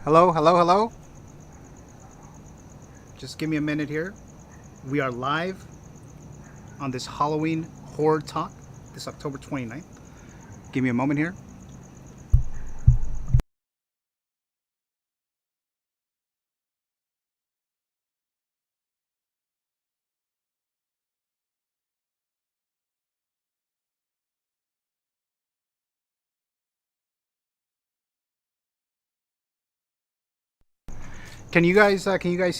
Hello, hello, hello. Just give me a minute here. We are live on this Halloween horror talk this October 29th. Give me a moment here. Can you guys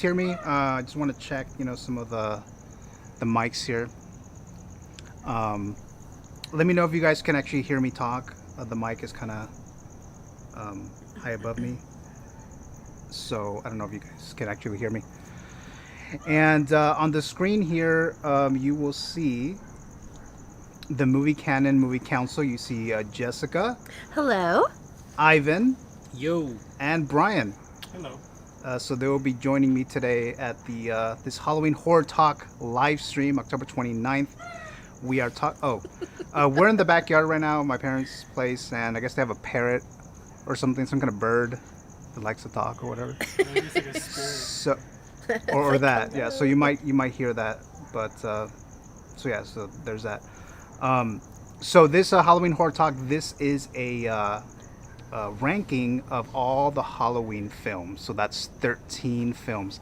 hear me? I just want to check, some of the mics here. Um, Let me know if you guys can actually hear me talk. The mic is kind of high above me, so I don't know if you guys can actually hear me. And on the screen here, you will see the movie canon, movie council. You see Jessica, Hello. Ivan, Yo. and Brian. Hello. So they will be joining me today at the this Halloween horror talk live stream, October 29th. We are we're in the backyard right now, at my parents' place, and I guess they have a parrot or something, some kind of bird that likes to talk or whatever. Maybe it's like a spirit. So or Like, that, yeah. So hello. you might hear that, but so there's that. Um, so this Halloween horror talk, this is a ranking of all the Halloween films. So that's 13 films.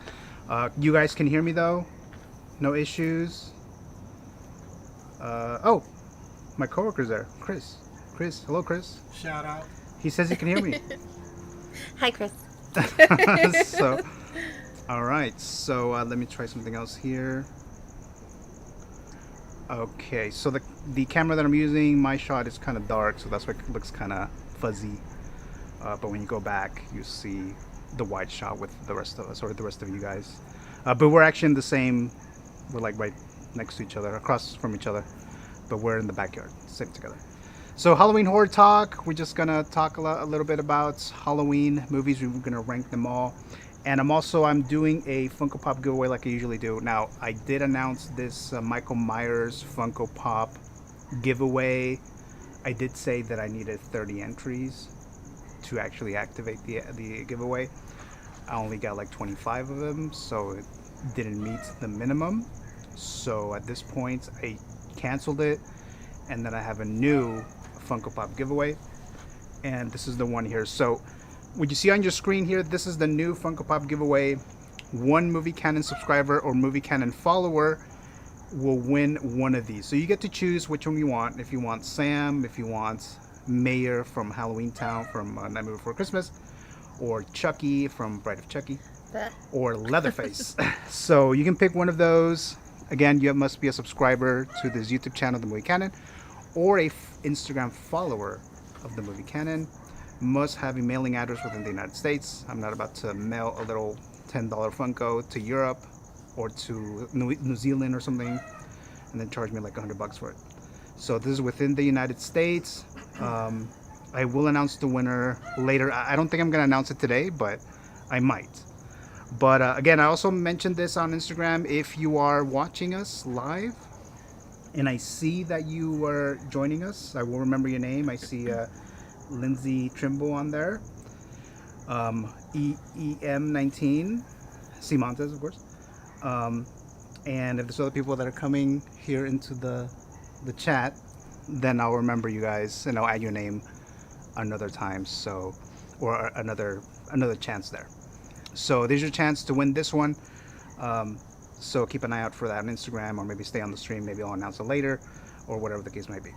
You guys can hear me though? No issues? Oh, my coworker's there. Chris. Chris. Hello, Chris. Shout out. He says he can hear me. Hi, Chris. So, all right. So let me try something else here. Okay. So the camera that I'm using, my shot is kind of dark, so that's why it looks kind of fuzzy. But when you go back, you see the wide shot with the rest of us, or the rest of you guys. But we're actually in the same. We're like right next to each other, across from each other, but we're in the backyard, sitting together. So Halloween horror talk. We're just gonna talk a little bit about Halloween movies. We're gonna rank them all, and I'm doing a Funko Pop giveaway like I usually do. Now I did announce this Michael Myers Funko Pop giveaway. I did say that I needed 30 entries to actually activate the giveaway. I only got like 25 of them, so it didn't meet the minimum. So at this point, I canceled it, and then I have a new Funko Pop giveaway, and this is the one here. So what you see on your screen here, this is the new Funko Pop giveaway. One Movie Canon subscriber or Movie Canon follower will win one of these. So you get to choose which one you want. If you want Sam, if you want Mayor from Halloween Town from Nightmare Before Christmas, or Chucky from Bride of Chucky, or Leatherface. So you can pick one of those. Again, you must be a subscriber to this YouTube channel, The Movie Canon, or a Instagram follower of The Movie Canon. Must have a mailing address within the United States. I'm not about to mail a little $10 Funko to Europe or to New Zealand or something, and then charge me like $100 for it. So this is within the United States. I will announce the winner later. I don't think I'm gonna announce it today, but I might. But again, I also mentioned this on Instagram. If you are watching us live and I see that you are joining us, I will remember your name. I see Lindsay Trimble on there, EM19, C Montes, of course. Um, and if there's other people that are coming here into the chat, then I'll remember you guys and I'll add your name another time. So, or another chance there. So there's your chance to win this one. Um, so keep an eye out for that on Instagram, or maybe stay on the stream. Maybe I'll announce it later, or whatever the case might be.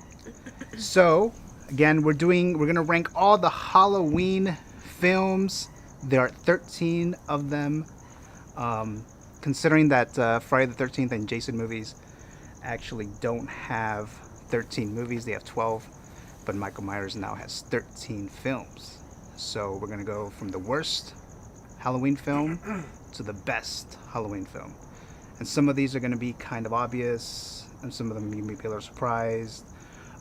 So again, we're gonna rank all the Halloween films. There are 13 of them. Considering that Friday the 13th and Jason movies actually don't have 13 movies, they have 12. But Michael Myers now has 13 films. So we're gonna go from the worst Halloween film to the best Halloween film. And some of these are going to be kind of obvious, and some of them you may be a little surprised.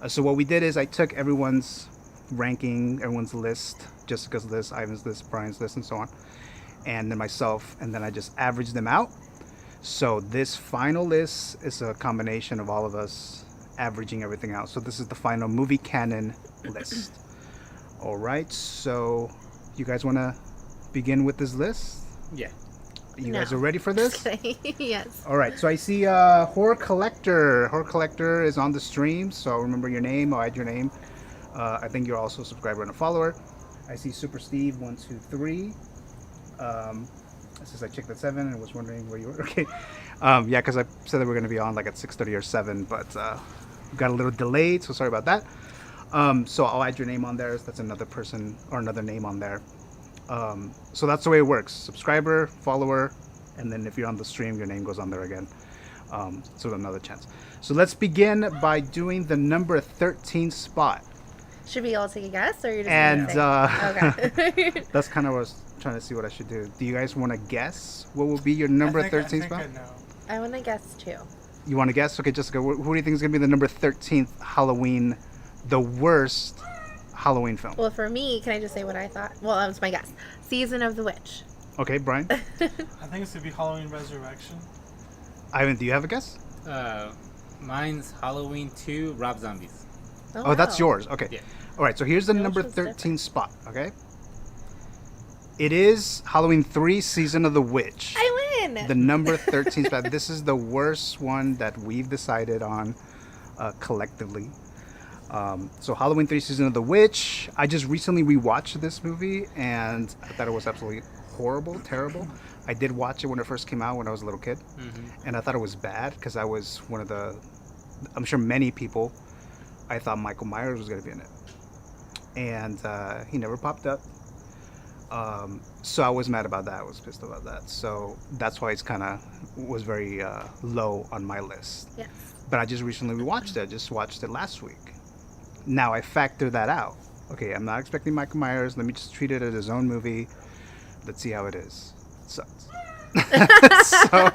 So what we did is I took everyone's ranking, everyone's list, Jessica's list, Ivan's list, Brian's list, and so on, and then myself, and then I just averaged them out. So this final list is a combination of all of us averaging everything out. So this is the final movie canon list. All right, so you guys want to begin with this list? Yeah. You guys No. are ready for this? Yes. All right. So I see Horror Collector. Horror Collector is on the stream, so I'll remember your name. I'll add your name. I think you're also a subscriber and a follower. I see Super Steve 123. Since I checked at 7 and was wondering where you were. Okay. Yeah, because I said that we're going to be on like at 6:30 or 7, but we got a little delayed, so sorry about that. So I'll add your name on there. That's another person or another name on there. So that's the way it works. Subscriber, follower, and then if you're on the stream, your name goes on there again. So another chance. So let's begin by doing the number 13 spot. Should we all take a guess, or you're just And gonna say? Okay. that's kind of what I was trying to see what I should do. Do you guys want to guess what will be your number 13 spot? I know. I want to guess too. You want to guess? Okay, Jessica, who do you think is going to be the number 13th Halloween, the worst Halloween film? Well, for me, can I just say what I thought? Well, that was my guess. Season of the Witch. Okay, Brian? I think it's to be Halloween Resurrection. Ivan, do you have a guess? Mine's Halloween 2, Rob Zombies. Oh, that's wow. yours. Okay. Yeah. All right, so here's the Which number one's 13 different? spot, okay? It is Halloween 3, Season of the Witch. I win. The number 13 spot. This is the worst one that we've decided on collectively. So Halloween 3, Season of the Witch. I just recently rewatched this movie, and I thought it was absolutely horrible, terrible. I did watch it when it first came out when I was a little kid, and I thought it was bad because I was one of the, I'm sure many people, I thought Michael Myers was going to be in it. And he never popped up. So I was mad about that. I was pissed about that. So that's why it's kind of was very low on my list. Yes. But I just recently rewatched it. I just watched it last week. Now I factor that out. Okay, I'm not expecting Michael Myers. Let me just treat it as his own movie. Let's see how it is. It sucks. So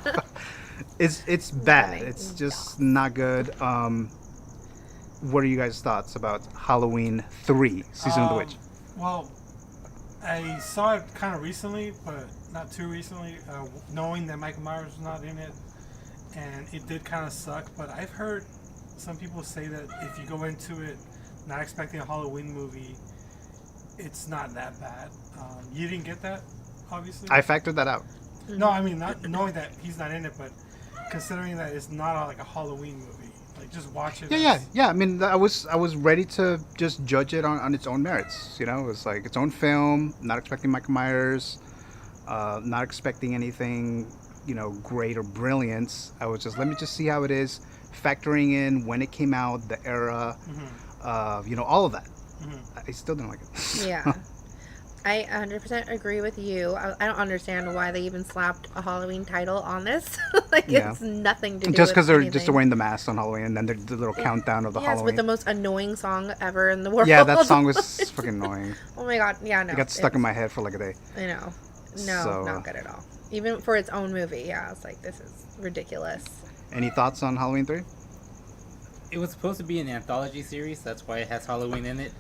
it's bad. It's just not good. What are you guys' thoughts about Halloween 3, Season of the Witch? Well, I saw it kind of recently, but not too recently, knowing that Michael Myers was not in it, and it did kind of suck. But I've heard some people say that if you go into it not expecting a Halloween movie, it's not that bad. You didn't get that, obviously? I factored that out. No, I mean, not knowing that he's not in it, but considering that it's not like a Halloween movie. Like, just watch it. Yeah. I mean, I was ready to just judge it on its own merits. You know, it was like its own film. Not expecting Michael Myers. Not expecting anything, great or brilliant. I was just, let me just see how it is. Factoring in when it came out, the era, all of that. I still didn't like it. Yeah. I 100% agree with you. I don't understand why they even slapped a Halloween title on this. It's nothing to do Just with because they're anything. just wearing the masks on Halloween, and then there's the little countdown of the Yes, Halloween. with the most annoying song ever in the world. Yeah, that song was fucking annoying. Oh my god, yeah, no. It got stuck in my head for like a day. I know. No, So, not good at all. Even for its own movie, yeah, it's like, this is ridiculous. Any thoughts on Halloween 3? It was supposed to be an anthology series, that's why it has Halloween in it.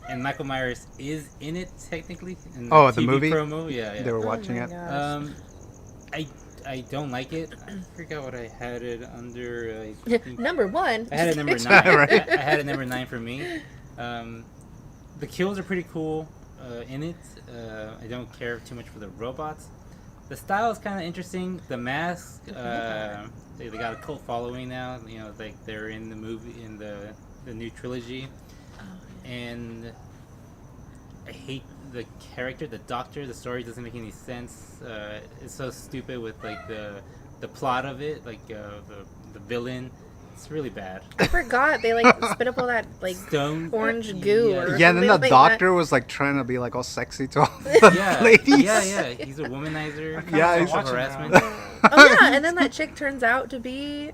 And Michael Myers is in it technically. In Oh, the TV movie? Promo, yeah. They were Oh watching my it. gosh. I don't like it. I forgot what I had it under. I think Number one. I had it number 9. Right. I had it number 9 for me. The kills are pretty cool in it. I don't care too much for the robots. The style is kind of interesting. The mask, they got a cult following now. Like they're in the movie, in the new trilogy. And I hate the character, the doctor. The story doesn't make any sense. It's so stupid with like the plot of it, like the villain. It's really bad. I forgot they spit up all that Stone orange goo. Yeah. Or Yeah, and then the something like doctor was like trying to be like all sexy to all the ladies. Yeah. He's a womanizer. Yeah, Sexual he's- harassment. that. Oh yeah, and then that chick turns out to be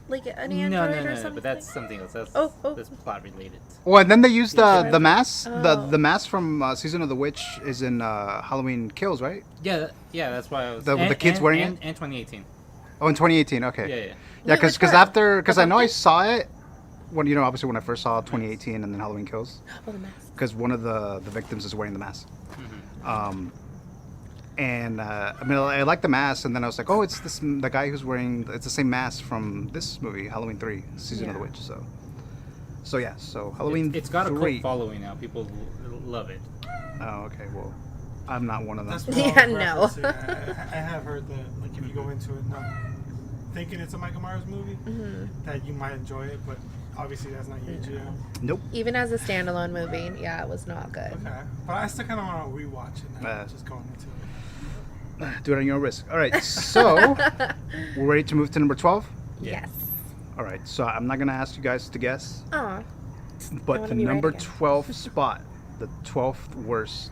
like an android or No, something. but that's something else. That's Oh. that's plot related. Well, and then they used Yeah. the mask. Oh. The mask from Season of the Witch is in Halloween Kills, right? Yeah, that's why I was. The kids wearing it? And 2018. Oh, in 2018. Okay. Yeah. Yeah, Wait, because which after, because I know I pumpkin? saw it when obviously when I first saw 2018 and then Halloween Kills, Oh, the mask. because one of the victims is wearing the mask. Mm-hmm. And I mean, I like the mask, and then I was like, oh, it's the guy who's wearing, it's the same mask from this movie, Halloween 3, Season of the Yeah. Witch. So Halloween It's got a 3. cult following now. People love it. Oh, okay. Well, I'm not one of them. That's what Yeah, I was no. referencing. I have heard that, like, if you go into it not thinking it's a Michael Myers movie, that you might enjoy it, but obviously that's not you, Gio. Nope. Even as a standalone movie, yeah, it was not good. Okay, but I still kind of want to rewatch it now, just going into it. Do it on your risk. All right, so we're ready to move to number 12. Yes. All right, so I'm not gonna ask you guys to guess, Aw. I but wanna the be right number again. 12 spot, the 12th worst,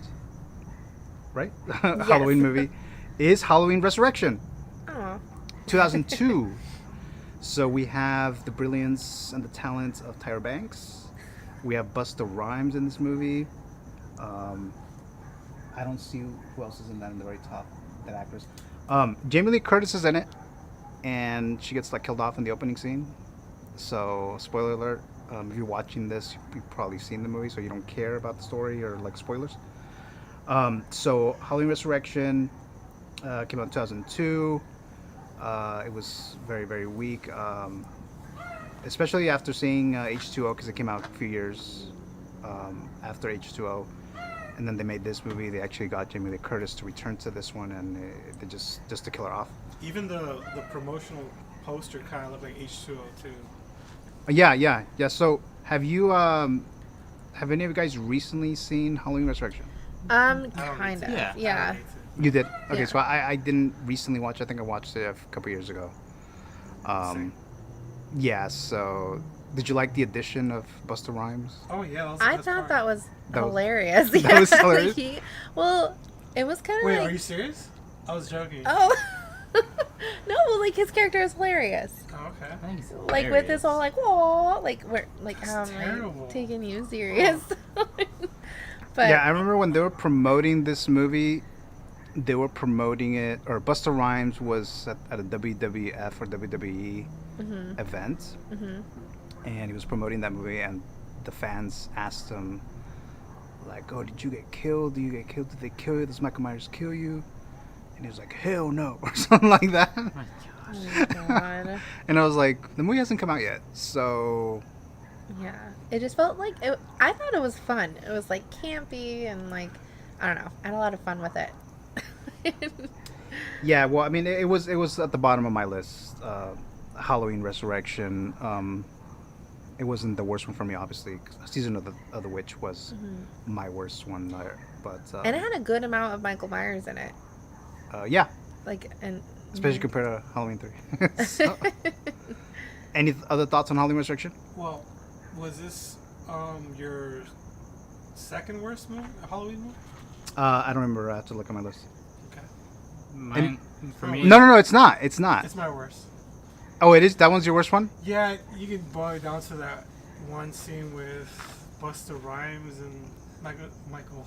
right? Halloween movie is Halloween Resurrection, Aw. 2002. So we have the brilliance and the talent of Tyra Banks. We have Busta Rhymes in this movie. I don't see who else is in that in the very top, that actress. Jamie Lee Curtis is in it, and she gets like killed off in the opening scene. So spoiler alert, if you're watching this, you've probably seen the movie, so you don't care about the story or like spoilers. So Halloween Resurrection came out in 2002. It was very, very weak, especially after seeing H2O, because it came out a few years after H2O. And then they made this movie. They actually got Jamie Lee Curtis to return to this one, and they just to kill her off. Even the promotional poster kind of looked like H2O too. Yeah. So have you have any of you guys recently seen Halloween Resurrection? don't Kind of. Yeah. Yeah. You did. Okay, Yeah. so I didn't recently watch. I think I watched it a couple years ago. Same. Yeah. So did you like the addition of Busta Rhymes? Oh yeah, that was I thought that was That was- hilarious. that was Yeah, hilarious? well, it was kind of Wait, like. are you serious? I was joking. Oh. No, well, like his character is hilarious. Oh, okay. I think he's Like with this all like, whoa, like we're like That's how am terrible. I taking you serious? but Yeah, I remember when they were promoting this movie, they were promoting it, or Busta Rhymes was at a WWF or WWE event, and he was promoting that movie, and the fans asked him, like, "Oh, did you get killed? Did you get killed? Did they kill you? Does Michael Myers kill you?" And he was like, "Hell no," or something like that. Oh my oh gosh. my god. And I was like, the movie hasn't come out yet, so Yeah, it just felt like it, I thought it was fun. It was like campy and like I don't know. I had a lot of fun with it. yeah. Well, I mean, it was at the bottom of my list. Halloween Resurrection. It wasn't the worst one for me, obviously. Season of the Witch was my worst one, but And it had a good amount of Michael Myers in it. yeah, Like and especially compared to Halloween 3. So, any other thoughts on Halloween Resurrection? Well, was this your second worst movie, Halloween movie? I don't remember. I have to look at my list. Okay. Mine, for me, No, it's not. It's not. It's my worst. Oh, it is. That one's your worst one. Yeah, you can boil it down to that one scene with Busta Rhymes and Michael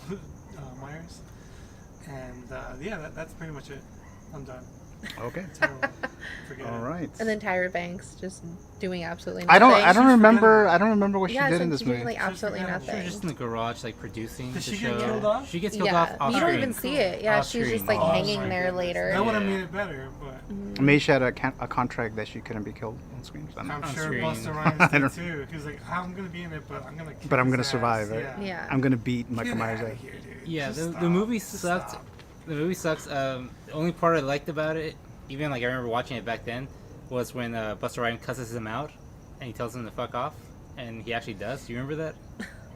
Myers, and yeah, that's pretty much it. I'm done. Okay. Terrible. Forget All it. right. And then Tyra Banks just doing absolutely I nothing. don't remember. I don't remember what Yeah, she did so in this she did movie. like absolutely forgettable. she was nothing. just in the garage, like producing Did the she show. get killed off? She gets killed Yeah, off off you don't screen. even see it. Yeah, Off she's just screen. like Oh, hanging my there goodness. later. That would have Yeah. made it better, but Maybe she had a contract that she couldn't be killed on screen. So I'm On sure screen. Busta I Rhymes don't- did too. He was like, I'm gonna be in it, but I'm gonna. Kick But I'm his gonna ass. survive, right? Yeah. Yeah. I'm gonna beat Michael Get Myers. outta Out. here, dude. Yeah, Just the stop. movie Just sucked. stop. The movie sucks. The only part I liked about it, even like I remember watching it back then, was when Busta Rhymes cusses him out, and he tells him to fuck off, and he actually does. Do you remember that?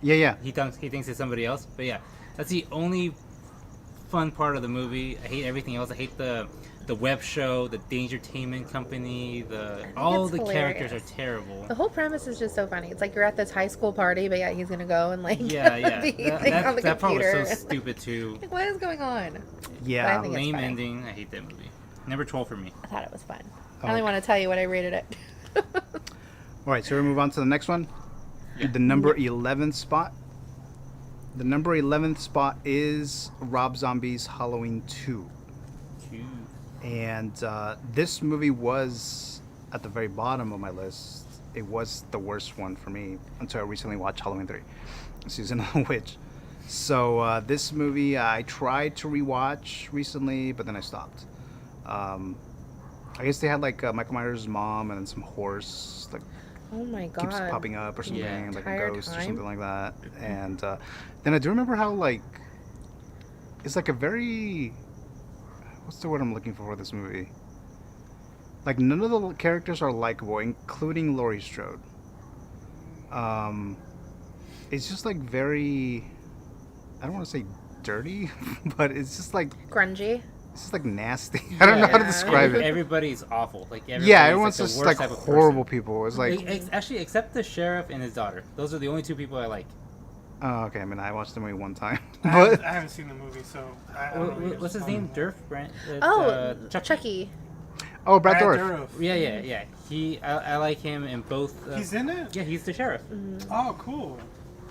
Yeah. He thinks it's somebody else, but yeah, that's the only fun part of the movie. I hate everything else. I hate the web show, the Dangertainment Company, all it's the characters hilarious. are terrible. The whole premise is just so funny. It's like you're at this high school party, but yeah, he's gonna go and like Yeah. be That, like, on the that part was computer. so stupid too. Like, what is going on? Yeah. I think it's Lame funny. ending. I hate that movie. Number 12 for me. I thought it was fun. I Okay. only want to tell you what I rated it. All right, so we move on to the next one. The number 11th spot. The number 11th spot is Rob Zombie's Halloween 2. And this movie was at the very bottom of my list. It was the worst one for me until I recently watched Halloween 3, Season of the Witch. So this movie I tried to rewatch recently, but then I stopped. I guess they had like Michael Myers' mom and then some horse like Oh my god. keeps popping up or something, Yeah. like a Entire ghost or time? something like that. And then I do remember how like it's like a very, what's the word I'm looking for this movie? Like none of the characters are likable, including Laurie Strode. It's just like very, I don't want to say dirty, but it's just like Grungy. it's just like nasty. I don't know how to Yeah. describe it. Everybody's awful. Like Yeah, everyone's the just worst like type of horrible person. people. It's like, Actually, except the sheriff and his daughter. Those are the only two people I like. oh, okay. I mean, I watched the movie one time, I but haven't seen the movie, so I don't know. what you guys What's his are talking name? about. Durf Brand. Oh, Chucky. Chucky. oh, Brad Brad Dourif. Dourif. Yeah. I like him in both. He's in it? Yeah, he's the sheriff. Oh, cool.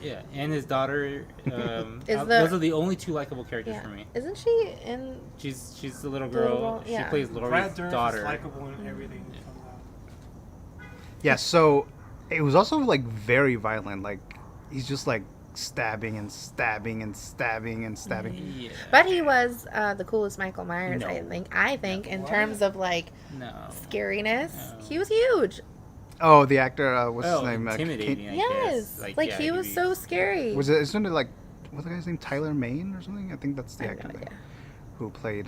Yeah, and his daughter. Is those are the only two likable characters Yeah. for me. Isn't she in? She's the little The little girl. girl, yeah. She plays Laurie's Brad Dourif daughter. is likable in everything. Yeah. He comes out. Yeah, so it was also like very violent. Like he's just like stabbing and stabbing and stabbing and stabbing. Yeah. But he was the coolest Michael Myers. No. I think in What? terms of like No. scariness, No. he was huge. Oh, the actor, what's his name? Intimidating. I Yes, guess. like yeah, he was so scary. Was it? Isn't it like what's the guy's name? Tyler Maine or something? I think that's the I have actor no name, idea. who played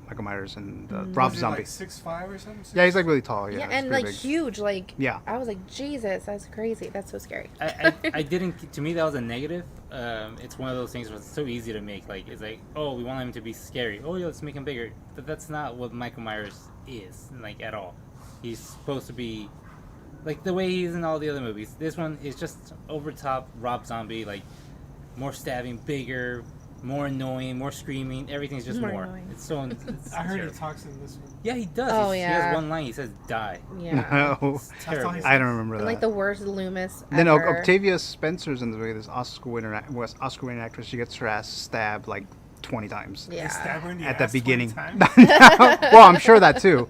Michael Myers and Mm. Rob Was he Zombie. like 6'5" or something? Yeah, he's like really tall. Yeah, Yeah, he's and pretty like big. huge. Like Yeah. I was like, Jesus, that's crazy. That's so scary. I didn't. To me, that was a negative. It's one of those things where it's so easy to make. Like it's like, oh, we want him to be scary. Oh, yeah, let's make him bigger. But that's not what Michael Myers is, like at all. He's supposed to be like the way he is in all the other movies. This one is just over top Rob Zombie, like more stabbing, bigger, more annoying, more screaming. Everything's just More more. annoying. It's so. It's I heard he terrible. talks in this one. Yeah, he does. Oh, He yeah. has one line. He says, "Die." Yeah. No, It's That's all terrible. he I don't remember And that. like the worst Loomis. Then ever. Octavia Spencer's in the movie. This Oscar-winning actress. She gets her ass stabbed like 20 times They Yeah. stab her in the at the ass 20 beginning. times? Well, I'm sure that too.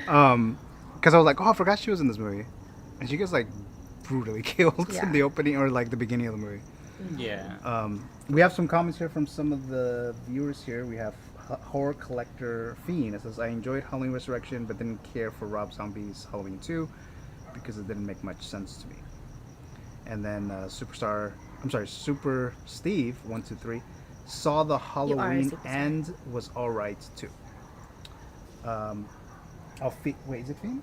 Because I was like, oh, I forgot she was in this movie, and she gets like brutally killed Yeah. in the opening or like the beginning of the movie. Yeah. We have some comments here from some of the viewers here. We have Horror Collector Fiend. It says, I enjoyed Halloween Resurrection, but didn't care for Rob Zombie's Halloween 2 because it didn't make much sense to me. And then Super Steve 123 saw the Halloween Superstar. and was alright too. Wait, is it Fiend?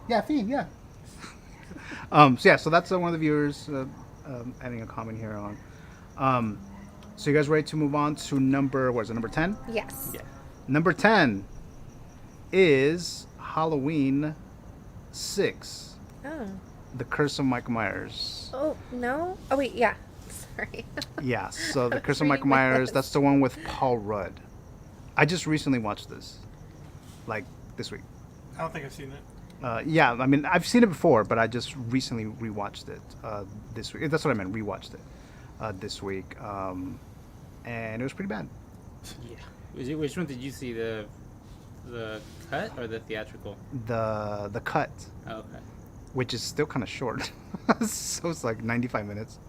Yeah, Fiend. Yeah. So that's one of the viewers adding a comment here on. So you guys ready to move on to number 10? Yes. Yeah. Number 10 is Halloween 6, Oh. The Curse of Michael Myers. Oh no. Oh wait. Yeah. Sorry. Yeah, so The was Curse of reading Michael my Myers, list. that's the one with Paul Rudd. I just recently watched this, like this week. I don't think I've seen it. Yeah, I mean, I've seen it before, but I just recently rewatched it this week. That's what I meant, rewatched it this week. And it was pretty bad. Yeah. Which one did you see? The cut or the theatrical? The cut, Oh, okay. which is still kind of short. So it's like 95 minutes.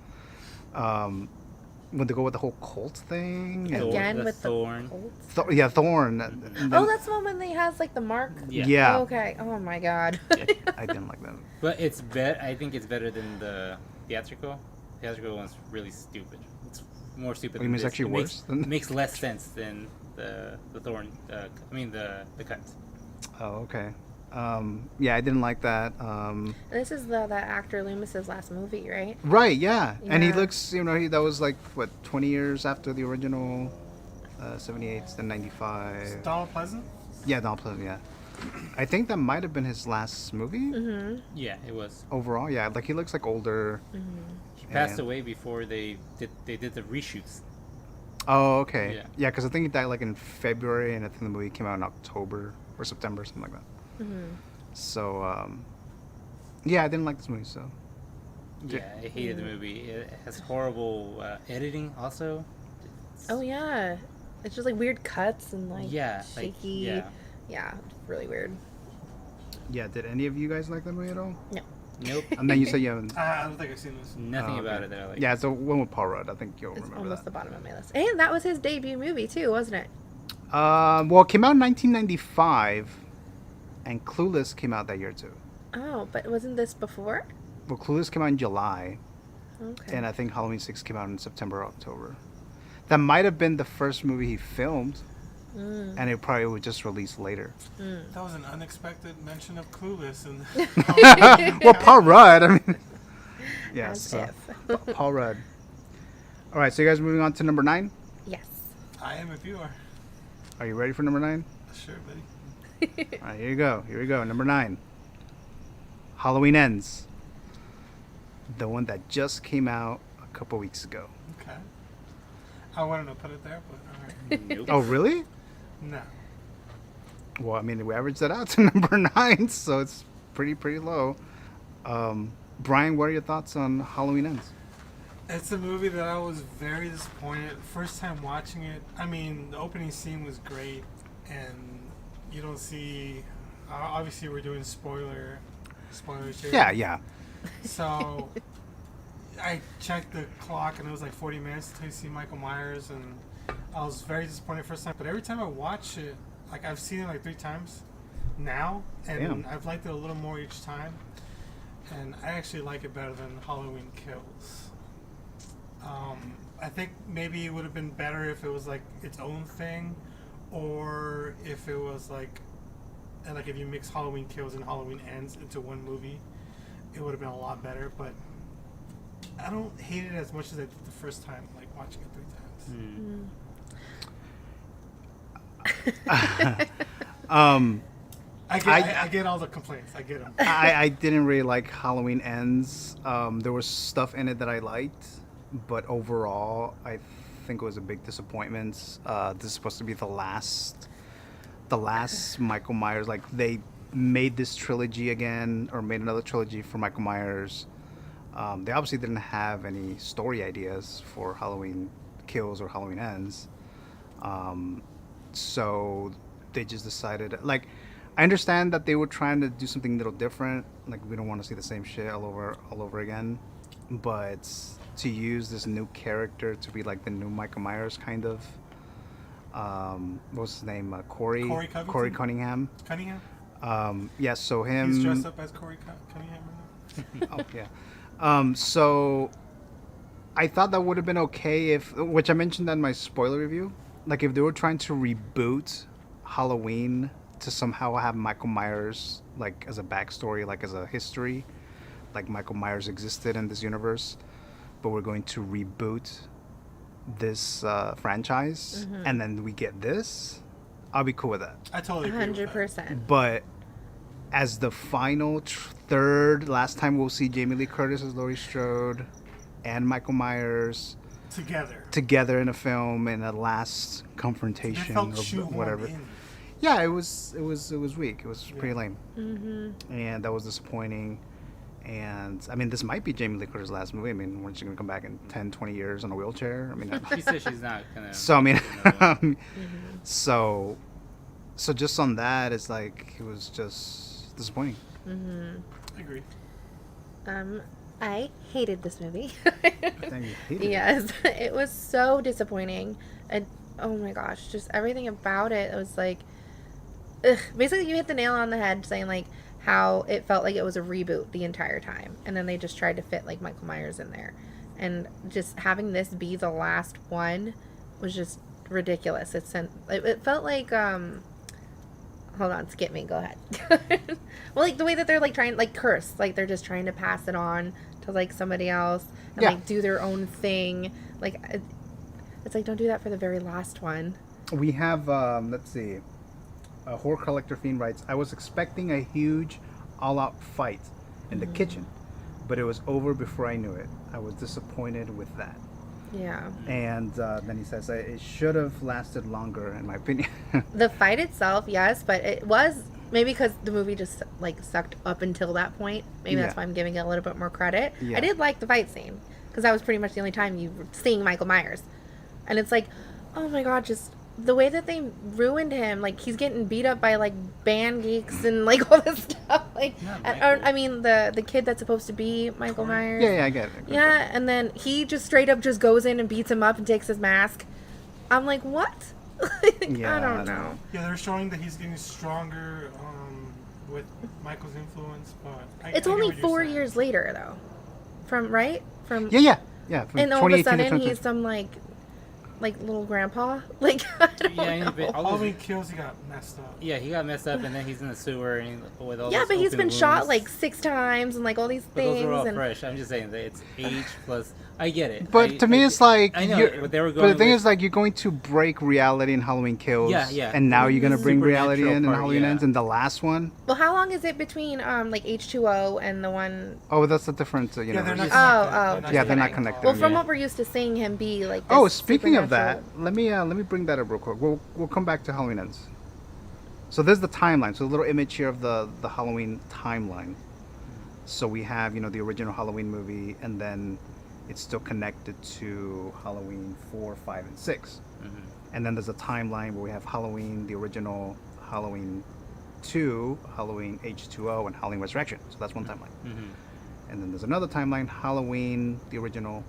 When they go with the whole cult thing. and- Again the with thorn. the bolts? Yeah, Thorn. and Oh, then- that's the one when he has like the mark. Yeah. Yeah. Okay. Oh my God. Yeah. I didn't like that. But it's I think it's better than the theatrical. Theatrical one's really stupid. It's more stupid. Oh, you than mean it's this. actually It worse than- makes less sense than the thorn. I mean the cut. Oh, okay. Yeah, I didn't like that. This is that actor Loomis's last movie, right? Right, yeah. And he Yeah. looks, that was like, what, 20 years after the original 78, then 95. Donald Pleasant? Yeah, Donald Pleasant, yeah. I think that might have been his last movie Mm-hmm. Yeah, it was. overall. Yeah, like he looks like older. He passed And- away before they did the reshoots. Oh, okay. Yeah. Yeah, because I think he died like in February, and I think the movie came out in October or September, something like that. Mm-hmm. So, yeah, I didn't like this movie, so. Yeah, I hated the movie. It has horrible editing also. Oh yeah. It's just like weird cuts and like Yeah, like, shaky. yeah. Yeah, really weird. Yeah, did any of you guys like that movie at all? No. Nope. And then you said you haven't. I don't think I've seen this. Nothing Oh, about okay. it that I like. Yeah, it's the one with Paul Rudd. I think you'll It's remember almost that. the bottom of my list. And that was his debut movie too, wasn't it? Well, it came out in 1995, and Clueless came out that year too. Oh, but wasn't this before? Well, Clueless came out in July, Okay. and I think Halloween 6 came out in September or October. That might have been the first movie he filmed, Mm. and it probably was just released later. Mm. That was an unexpected mention of Clueless. And Well, Paul Rudd. I mean, yeah. As So, if. Paul Rudd. All right, so you guys moving on to number 9. Yes. I am if you are. Are you ready for number 9? Sure, buddy. All right, here you go. Here we go. Number 9. Halloween Ends. The one that just came out a couple weeks ago. Okay. I wanted to put it there, but alright. Nope. Oh, really? No. Well, I mean, we averaged that out to number 9, so it's pretty low. Brian, what are your thoughts on Halloween Ends? It's a movie that I was very disappointed. First time watching it, I mean, the opening scene was great, and you don't see. Obviously, we're doing spoilers here. Yeah. So I checked the clock, and it was like 40 minutes until you see Michael Myers, and I was very disappointed first time. But every time I watch it, like I've seen it like 3 times now, and Damn. I've liked it a little more each time. And I actually like it better than Halloween Kills. I think maybe it would have been better if it was like its own thing, or if it was like if you mix Halloween Kills and Halloween Ends into one movie, it would have been a lot better. But I don't hate it as much as I did the first time, like watching it 3 times. I get all the complaints. I get them. I didn't really like Halloween Ends. There was stuff in it that I liked, but overall, I think it was a big disappointment. This is supposed to be the last Michael Myers. Like, they made this trilogy again, or made another trilogy for Michael Myers. They obviously didn't have any story ideas for Halloween Kills or Halloween Ends. So they just decided, like, I understand that they were trying to do something a little different. Like, we don't want to see the same shit all over again. But to use this new character to be like the new Michael Myers, kind of. What was his name? Corey Cunningham. Cunningham? Yeah, so him. He's dressed up as Corey Cunningham right now. Oh, yeah. So I thought that would have been okay if, which I mentioned that in my spoiler review, like if they were trying to reboot Halloween to somehow have Michael Myers like as a backstory, like as a history, like Michael Myers existed in this universe, but we're going to reboot this franchise, and then we get this, I'll be cool with that. I totally agree with that. 100%. But as the final third, last time we'll see Jamie Lee Curtis as Laurie Strode and Michael Myers together in a film in a last confrontation or whatever. Yeah, it was weak. It was pretty lame, and that was disappointing. And I mean, this might be Jamie Lee Curtis' last movie. I mean, when she's gonna come back in 10, 20 years on a wheelchair? I mean, She said she's not gonna. so I mean, so just on that, it's like it was just disappointing. I agree. I hated this movie. Dang, you hated it. Yes, it was so disappointing. And oh my gosh, just everything about it was like, ugh. Basically, you hit the nail on the head saying like how it felt like it was a reboot the entire time, and then they just tried to fit like Michael Myers in there, and just having this be the last one was just ridiculous. It felt like hold on, skip me, go ahead. Well, like the way that they're like trying, like curse, like they're just trying to pass it on to like somebody else and like do their own thing. Like it's like, don't do that for the very last one. We have let's see, a horror collector fiend writes, I was expecting a huge all-out fight in the kitchen, but it was over before I knew it. I was disappointed with that. Yeah. And then he says it should have lasted longer, in my opinion. The fight itself, yes, but it was maybe because the movie just like sucked up until that point. Maybe that's why I'm giving it a little bit more credit. Yeah. I did like the fight scene because that was pretty much the only time you were seeing Michael Myers, and it's like, oh my god, just the way that they ruined him. Like he's getting beat up by like band geeks and like all this stuff. Like, I mean the kid that's supposed to be Michael Myers. Yeah, I get it. Yeah, and then he just straight up just goes in and beats him up and takes his mask. I'm like, what? I don't know. Yeah, they're showing that he's getting stronger with Michael's influence, but it's only 4 years later though. From yeah. From and all of a 2018 to sudden 2020. he's some like like little grandpa. Like I don't Yeah, I know, know. but all Halloween those, Kills, he got messed up. yeah, he got messed up, and then he's in the sewer and with all Yeah, those but he's open been shot wounds. like 6 times and like all these But those things. are all And fresh. I'm just saying that it's age plus. I get it. But to me, it's like I know you're- what they were But going. the thing with, is, like, you're going to break reality in Halloween Kills. Yeah, yeah. And now you're gonna bring reality Supernatural in part, Halloween yeah. Ends, and the last one. well, how long is it between like H2O and the one? Oh, that's a different Yeah, they're universe. not Oh, connected. oh, Yeah, they're not okay. connected. Well, from Yeah. what we're used to seeing him be like. This Oh, speaking of that, supernatural- let me bring that up real quick. We'll come back to Halloween Ends. So there's the timeline. So a little image here of the Halloween timeline. So we have the original Halloween movie, and then it's still connected to Halloween 4, 5, and 6. Mhm. And then there's a timeline where we have Halloween, the original Halloween 2, Halloween H2O, and Halloween Resurrection. So that's one timeline. Mhm. And then there's another timeline, Halloween, the original,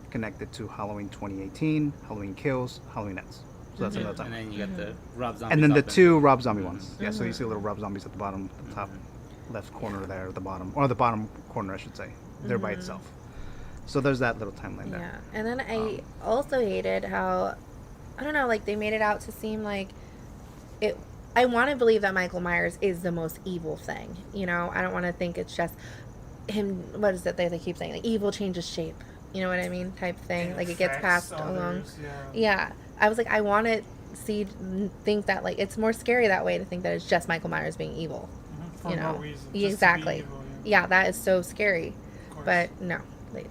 connected to Halloween 2018, Halloween Kills, Halloween Ends. So that's another And timeline. then you got the Rob Zombie. And then the stuff 2 Rob Zombie ones. Yeah, so you Mhm. see little Rob Zombies at the bottom, the top left corner there, at the bottom. Or the bottom corner, I should say. They're by itself. So there's that little timeline there. Yeah, and then I also hated how, I don't know, like they made it out to seem like it. I want to believe that Michael Myers is the most evil thing. I don't want to think it's just him. What is it they keep saying? Like evil changes shape. You know what I mean? Type thing. Like it gets affects passed along. others, Yeah. Yeah, I was like, I want to think that like it's more scary that way to think that it's just Michael Myers being evil. Mhm. For You no know, reason. just to be exactly. evil, Yeah, that is so scary. of course. But no, they,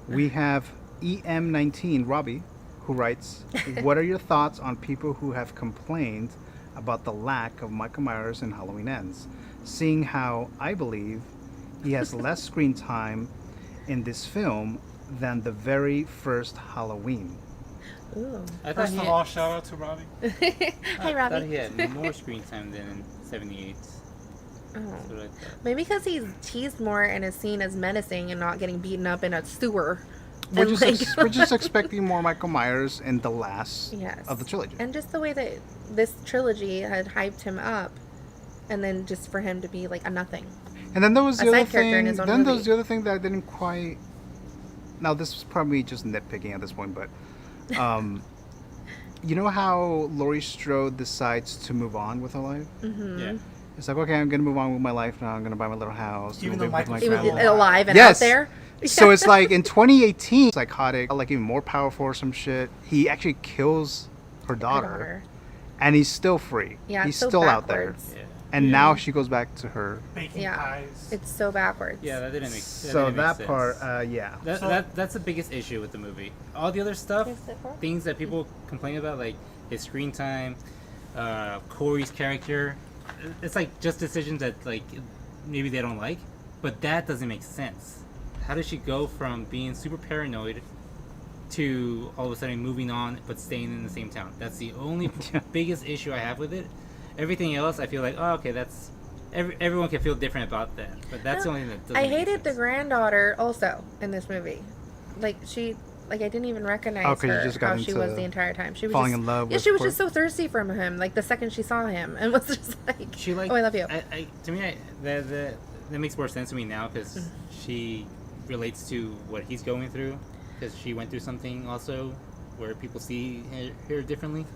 We have EM19 Robbie, who writes, "What are your thoughts on people who have complained about the lack of Michael Myers in Halloween Ends, seeing how I believe he has less screen time in this film than the very first Halloween?" ooh. I thought First he of had, all, shout out to Robbie. Hi, I thought Robbie. he had more screen time than in '78. Oh. That's what I thought. Maybe because he's teased more and is seen as menacing and not getting beaten up in a sewer. We're And, we're just expecting more Michael Myers in the last Yes. of the trilogy. And just the way that this trilogy had hyped him up, and then just for him to be like a nothing. And then there was a the other side character in thing. his own Then there movie. was the other thing that I didn't quite. Now this is probably just nitpicking at this point, but you know how Laurie Strode decides to move on with her life? Mm-hmm. Yeah. It's like, okay, I'm gonna move on with my life now. I'm gonna buy my little house. Even live though with Michael's He was Grandma. alive and Yes. out there. So it's like in 2018, psychotic, like even more powerful or some shit. He actually kills her daughter, and he's still free. Yeah, he's it's so still out there. backwards. Yeah. And now she goes back to her. Baking Yeah. pies. It's so backwards. Yeah, that didn't make sense. So that part, yeah. That's the biggest issue with the movie. All the other stuff, Here's the fork. things that people complain about, like his screen time, Corey's character, it's like just decisions that like maybe they don't like, but that doesn't make sense. How does she go from being super paranoid to all of a sudden moving on but staying in the same town? That's the only biggest issue I have with it. Everything else, I feel like, oh, okay, that's everyone can feel different about that, but that's the only thing that doesn't I make hated the sense. granddaughter also in this movie. Like I didn't even recognize 'cause you her just got how she was into the entire time. She was falling just, in love Yeah, with she was Corey? just so thirsty from him. Like the second she saw him, and was just like, She like, "Oh, I love you." To me, that makes more sense to me now because she relates to what he's going through because she went through something also where people see her differently.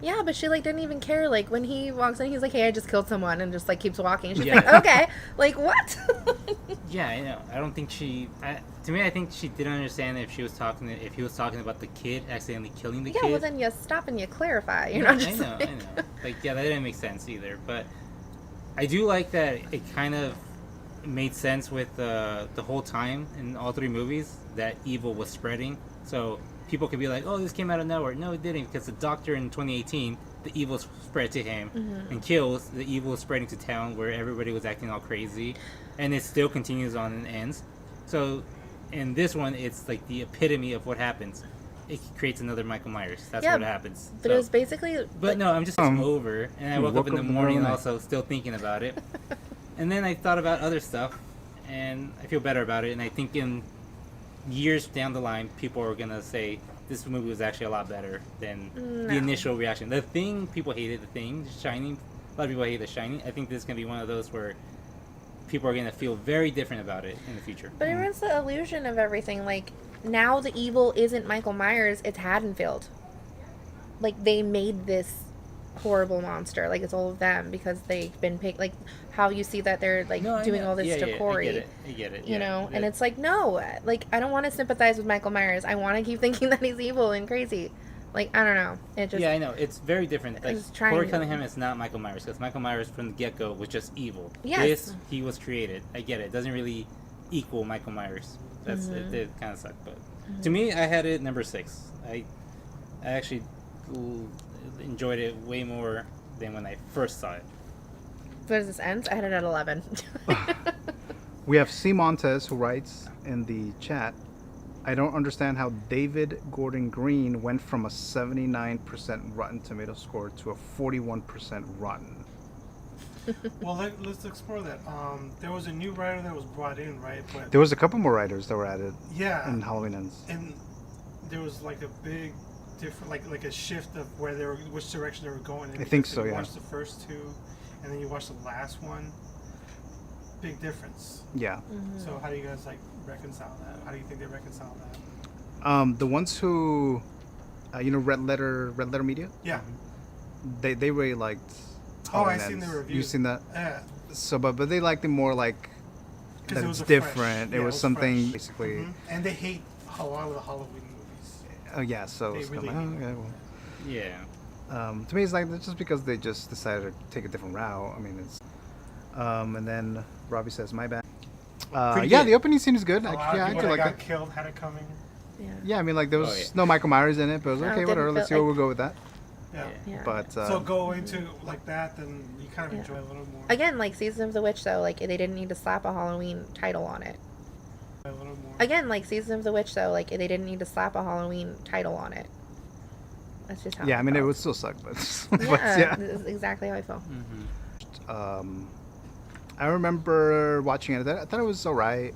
Yeah, but she like didn't even care. Like when he walks in, he's like, "Hey, I just killed someone," and just like keeps walking. She's Yeah. like, "Okay, like what?" Yeah, I know. I don't think she. To me, I think she didn't understand if he was talking about the kid accidentally killing the Yeah, kid. well then you stop and you clarify. You're Yeah, not just I know. like... I know. Like, yeah, that didn't make sense either. But I do like that it kind of made sense with the whole time in all three movies that evil was spreading. So people could be like, "Oh, this came out of nowhere." No, it didn't, because the doctor in 2018, the evil spread to him, and Kills, the evil is spreading to town where everybody was acting all crazy, and it still continues on and ends. So in this one, it's like the epitome of what happens. It creates another Michael Myers. That's Yeah, what happens. But So- it was basically. but like, no, I'm just over, and I woke up in the morning night. also still thinking about it. And then I thought about other stuff, and I feel better about it. And I think in years down the line, people are gonna say this movie was actually a lot better than No. the initial reaction. The Thing, people hated The Thing, Shining. A lot of people hate The Shining. I think this is gonna be one of those where people are gonna feel very different about it in the future. But it Mm. ruins the illusion of everything. Like now, the evil isn't Michael Myers; it's Haddonfield. like they made this horrible monster. Like it's all of them because they've been picked. Like how you see that they're like No, I doing know. all this Yeah, to yeah, Corey. I get it. You yeah. know, and That- it's like no, like I don't want to sympathize with Michael Myers. I want to keep thinking that he's evil and crazy. Like I don't know. It just yeah, I know. It's very different. Like was trying Corey to- Cunningham is not Michael Myers because Michael Myers from the get go was just evil. Yes. This he was created. I get it. It doesn't really equal Michael Myers. That's Mm-hmm. it. Did kind of suck, but to me, I had it number 6. I actually enjoyed it way more than when I first saw it. Where does this end? I had it at 11. We have C. Montes who writes in the chat, I don't understand how David Gordon Green went from a 79% Rotten Tomato score to a 41% rotten. Well, let's explore that. There was a new writer that was brought in, right? But There was a couple more writers that were added yeah, in Halloween Ends. and there was like a big different, like a shift of where they were, which direction they were going. I think so, You yeah. watched the first 2, and then you watched the last one. Big difference. Yeah. So how do you guys like reconcile that? How do you think they reconcile that? The ones who, Red Letter Media, Yeah. they really liked Oh, I Halloween seen the Ends. reviews. You seen that? Yeah. So, but they liked it more like 'Cause that it it's was different. fresh. It Yeah, was something fresh. basically. Mhm. And they hate a lot of the Halloween movies. Oh yeah, so They it's really kind of hate like, okay, well. Yeah. To me, it's like just because they just decided to take a different route. I mean, it's. And then Robbie says, "My bad." Pretty Yeah, good. the opening scene is good. A lot Actually, of I people could that like got that. killed had it coming. Yeah. Yeah, I mean, like there was Oh, yeah. no Michael Myers in it, but it was No, it okay, didn't whatever. Let's see feel what like- we'll go with that. Yeah. Yeah. But So go into like that, then you kind of Yeah. enjoy it a little more. Again, like Season of the Witch, though, like they didn't need to slap a Halloween title on it. A little more. Again, like Season of the Witch, though, like they didn't need to slap a Halloween title on it. That's just how. Yeah, I mean, it felt. would still suck, but, Yeah, but yeah. this is exactly how I felt. I remember watching it. I thought it was alright.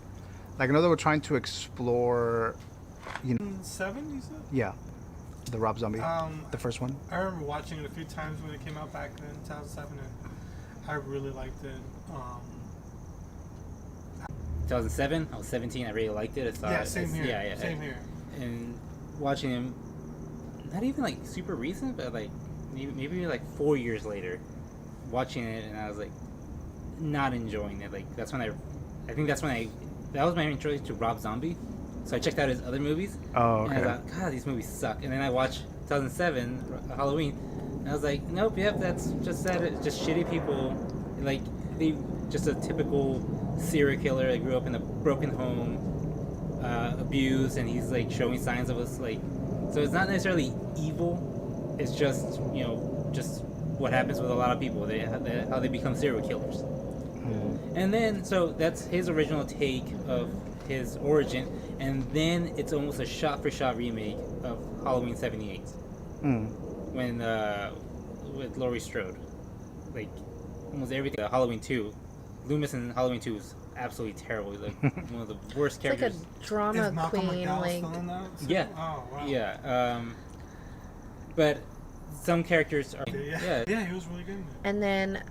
Like, I know they were trying to explore, 7, you said? yeah, the Rob Zombie, Um, the first one. I remember watching it a few times when it came out back then, 2007, and I really liked it. 2007. I was 17. I really liked it. I saw Yeah, it. same It's- here. Yeah, Same here. And watching him, not even like super recent, but like maybe like 4 years later, watching it, and I was like not enjoying it. Like that's when I think that's when that was my introduction to Rob Zombie. So I checked out his other movies. Oh, And I okay. thought, God, these movies suck. And then I watched 2007 Halloween, and I was like, nope, yep, that's just that. It's just shitty people. Like they just a typical serial killer that grew up in a broken home, abused, and he's like showing signs of us like. So it's not necessarily evil. It's just just what happens with a lot of people. How they become serial killers. And then, so that's his original take of his origin, and then it's almost a shot-for-shot remake of Halloween '78 when with Laurie Strode, like almost everything. Halloween 2, Loomis in Halloween 2 is absolutely terrible. He's like one of the worst It's like a characters. drama Is Malcolm queen, McDowell like still in that? Yeah. Oh, wow. Yeah, but some characters are Yeah. Yeah, he was really good in it. and then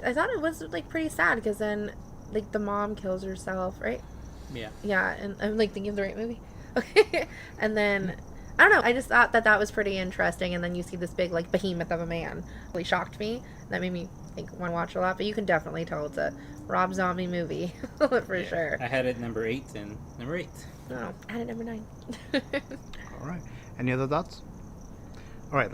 I thought it was like pretty sad because then like the mom kills herself, right? yeah. Yeah, and I'm like thinking of the right movie. Okay, and then I don't know. I just thought that was pretty interesting, and then you see this big like behemoth of a man. Really shocked me. That made me want to watch it a lot. But you can definitely tell it's a Rob Zombie movie for Yeah. sure. I had it number 8 and number 8. No, I had it number 9. All right. Any other thoughts?